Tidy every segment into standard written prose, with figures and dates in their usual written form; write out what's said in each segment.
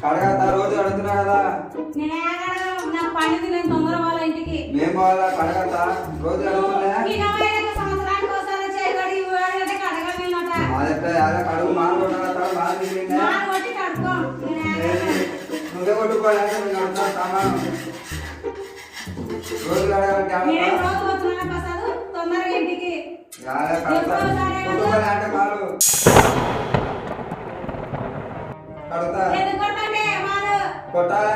కడగతా రోజు అడుగుతున్నా కదా మేము వాళ్ళ కడగతా రోజు అడుగుతున్నా కడుగు నువ్వే కొట్టుకోవాలంటే నేను అడుగుతా సామాను రోజు కడగాలంటే కొట్టుకోవాలంటే కాదు కడతా కొట్టాలి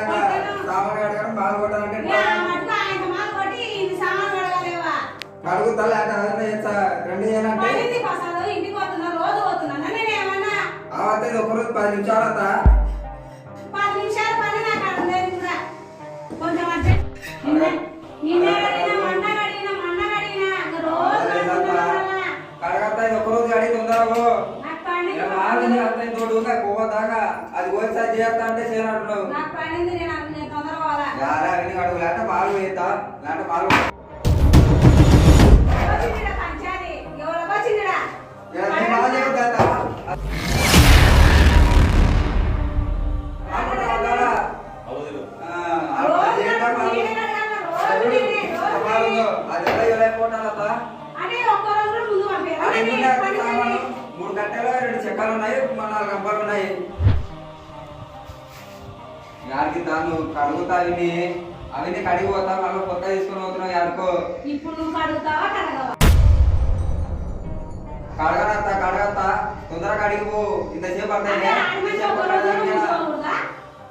సామాన్ కడగడం బాగా కొట్టాలంటే కడుగుతా లేకపోతే రెండు చేయాలంటే అవతే ఒకరోజు 10 నిమిషాలు అవుతా కడగతా ఒకరోజు గడి తొందరగా తోడుగా పోదాకా అది కోసారి చేస్తా అంటే చేయనట్టున్నావు అవి అడుగు లేకపోతే పాలు వేస్తా లేకపోతే పాలు మూడు గంటలు 2 చెక్కలు ఉన్నాయి 4 గంపలు ఉన్నాయి యాడికి తాను కడుగుతా అవన్నీ కడిగిపోతా మళ్ళీ కొత్త తీసుకుని పోతున్నావు యాడుకో ఇప్పుడు నువ్వు కడుగుతావా కడగవా కడగతా తొందరగా కడిగిపో ఇంతసేపు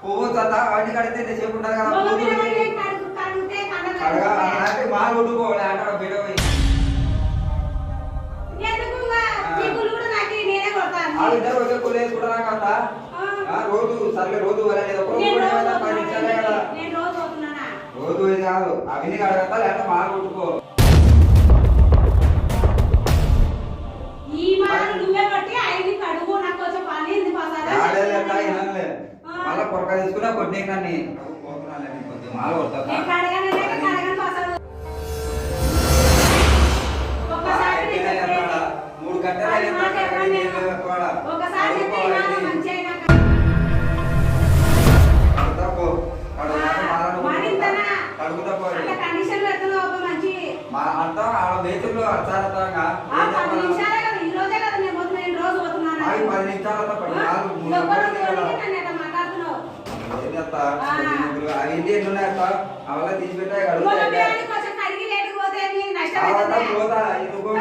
పువ్వు అవన్నీ కడిగితే ఇంతసేపు ఉంటుంది కదా మాలు కొట్టుకోవాలి ఆట బిడవి ఇద్దరు ఒకే కూలి వేసుకుంటారా కదా రోజు సర్లే రోజు రోజు ఇది కాదు అవన్నీ కడగతా లేకపోతే మాలు కొట్టుకో మళ్ళా పొరక తీసుకున్నా కొట్టే కానీ కొద్దిగా మాల కొడతా మూడు గంటలు అంతా ఆడ మేతులు అచ్చారతాగా 10 నిమిషాలతో అవన్నీ ఎన్నున్నాయా అవలా తీసి పెట్టాయి పోతా ఎందుకు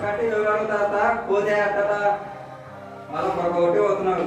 కట్టి ఎవరు అడుగుతా పోతే అట్టట మళ్ళీ ఒకటి పోతున్నాడు